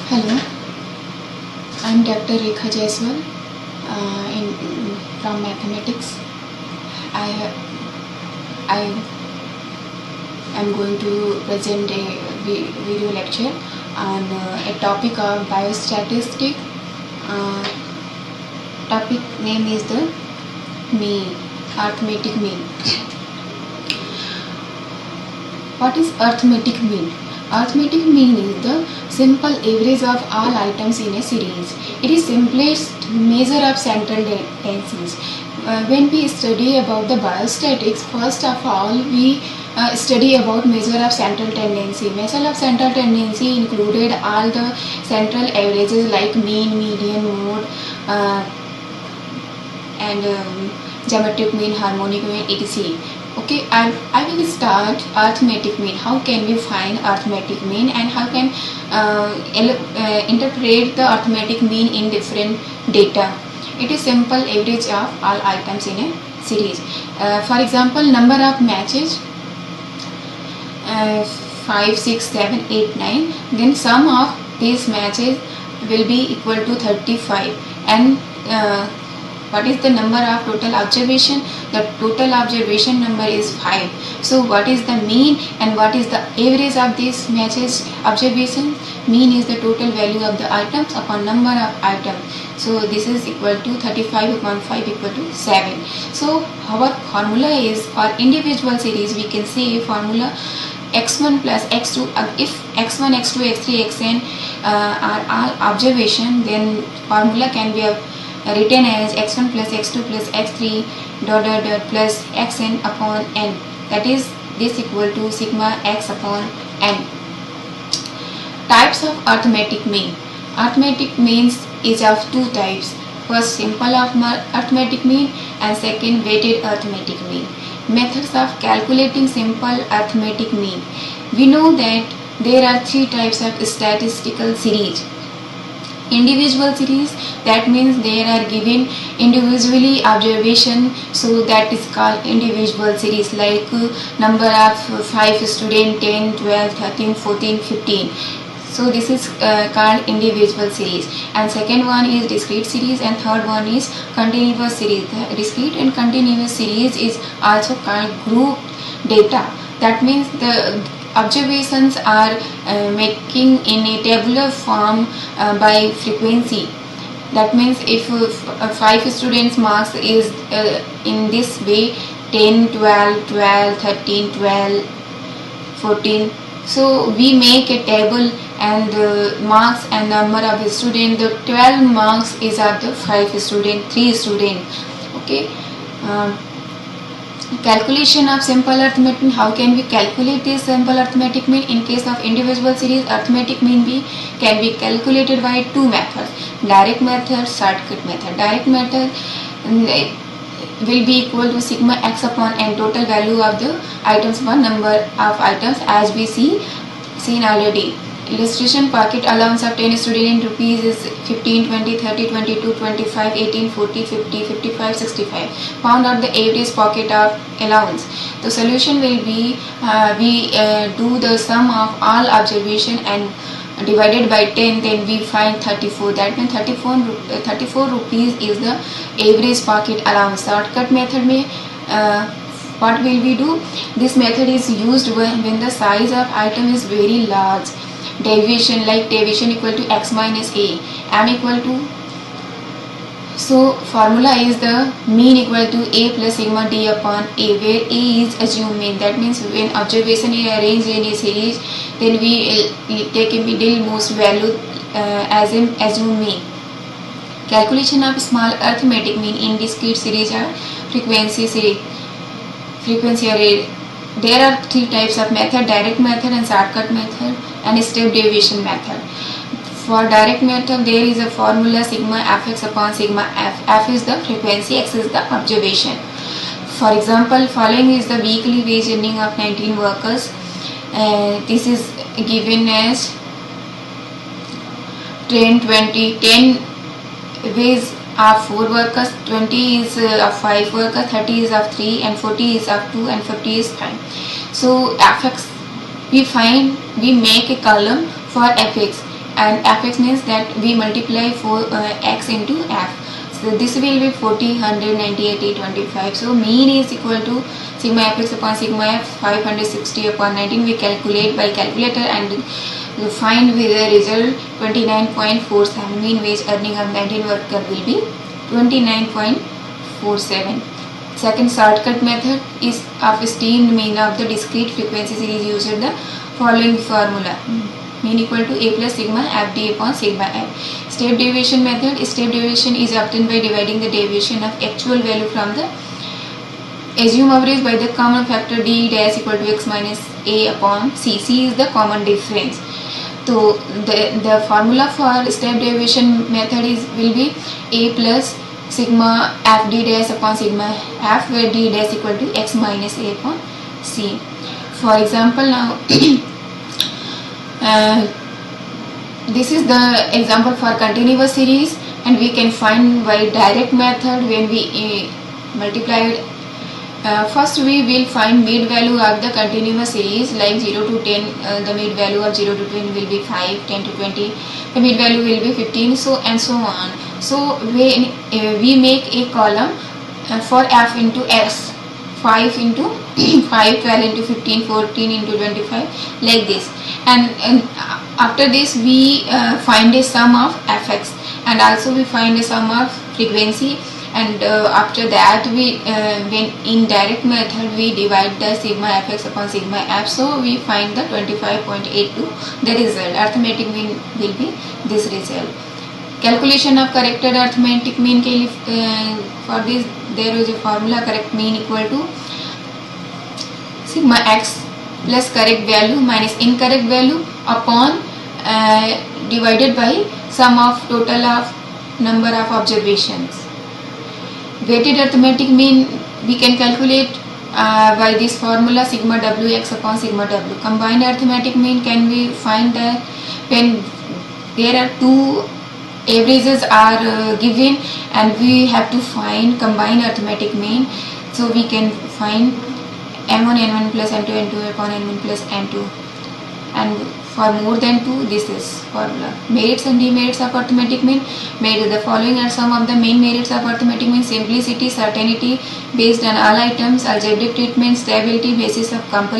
Hello, I'm Dr. Rekha Jaiswal from mathematics. I I am going to present a video lecture on a topic of biostatistic. Uh, Topic name is the mean, arithmetic mean. What is arithmetic mean? Arithmetic mean is the simple average of all items in a series. It is simplest measure of central tendencies. When we study about the biostatics, first of all we study about measure of central tendency. Measure of central tendency included all the central averages like mean, median, mode, and geometric mean, harmonic mean, etc. Okay, I will start arithmetic mean. How can we find arithmetic mean and how can interpret the arithmetic mean in different data? It is simple average of all items in a series. For example, number of matches 5, 6, 7, 8, 9. Then sum of these matches will be equal to 35. And what is the number of total observation? The total observation number is 5. So what is the mean and what is the average of these matches observation? Mean is the total value of the items upon number of items. So this is equal to 35 upon 5 equal to 7. So our formula is for individual series. We can say formula x1 plus x2. If x1, x2, x3, xn are all observation, then formula can be written as x1 plus x2 plus x3 dot dot dot plus xn upon n. That is this equal to sigma x upon n. Types of arithmetic mean. Arithmetic means is of two types. First, simple arithmetic mean and second, weighted arithmetic mean. Methods of calculating simple arithmetic mean. We know that there are three types of statistical series. Individual series, that means they are given individually observation, so that is called individual series, like number of 5 student, 10, 12, 13, 14, 15. So this is called individual series. And second one is discrete series and third one is continuous series. The discrete and continuous series is also called group data. That means the observations are making in a tabular form by frequency. That means if 5 students marks is in this way 10, 12, 12, 13, 12, 14. So we make a table and the marks and number of the student. The 12 marks is of the 5 student, 3 student. Okay. Calculation of simple arithmetic mean. How can we calculate this simple arithmetic mean? In case of individual series, arithmetic mean can be calculated by two methods: direct method, shortcut method. Direct method will be equal to sigma x upon n, total value of the items per number of items, as we seen already. Illustration: pocket allowance of 10 students in rupees is 15, 20, 30, 22, 25, 18, 40, 50, 55, 65. Found out the average pocket of allowance. The solution will be we do the sum of all observation and divided by 10, then we find 34. That means 34 rupees is the average pocket allowance. Shortcut method mein what will we do? This method is used when the size of item is very large. Deviation, like deviation equal to x minus a, m equal to, so formula is the mean equal to a plus sigma d upon a, where a is assumed mean. That means when observation is arranged in a series, then we take a middlemost value as in assumed mean. Calculation of small arithmetic mean in discrete series are frequency array. There are three types of method: direct method and shortcut method and step deviation method. For direct method, there is a formula sigma fx upon sigma f. F is the frequency, x is the observation. For example, following is the weekly wage earning of 19 workers. This is given as 10, 20, 10 wage of 4 workers, 20 is of 5 workers, 30 is of 3 and 40 is of 2 and 50 is 5. So fx we make a column for fx and fx means that we multiply for x into f. So this will be 40, 100, 98, 825. So mean is equal to sigma fx upon sigma f 560 upon 19. We calculate by calculator and we find with the result 29.47. Mean wage earning of 19 worker will be 29.47. Second shortcut method is of esteemed mean of the discrete frequencies is used the following formula. Mean equal to a plus sigma fd upon sigma f. Step deviation method. Step deviation is obtained by dividing the deviation of actual value from the assumed average by the common factor d dash equal to x minus a upon c. C is the common difference. So the formula for step deviation method will be a plus sigma f d dash upon sigma f, where d dash equal to x minus a upon c. For example, now this is the example for continuous series, and we can find by direct method when we multiplied. First we will find mid value of the continuous series, like 0 to 10, the mid value of 0 to 10 will be 5, 10 to 20, the mid value will be 15, so and so on. So when we make a column for f into s, 5 into 5, 12 into 15, 14 into 25, like this, and after this we find a sum of fx, and also we find a sum of frequency, and after that we when in direct method we divide the sigma fx upon sigma f, so we find the 25.82. the result. Arithmetic mean will be this result. Calculation of corrected arithmetic mean के लिए for this there is a formula. Correct mean equal to sigma x plus correct value minus incorrect value upon divided by sum of total of number of observations. Weighted arithmetic mean we can calculate by this formula, sigma wx upon sigma w. Combined arithmetic mean can we find that when there are two averages are given and we have to find combined arithmetic mean, so we can find m1 n1 plus m2 n2 upon n1 plus n2, and for more than 2 this is formula. Merits and demerits of arithmetic mean. Merit, the following are some of the main merits of arithmetic mean: simplicity, certainty, based on all items, algebraic treatment, stability, basis of compulsion.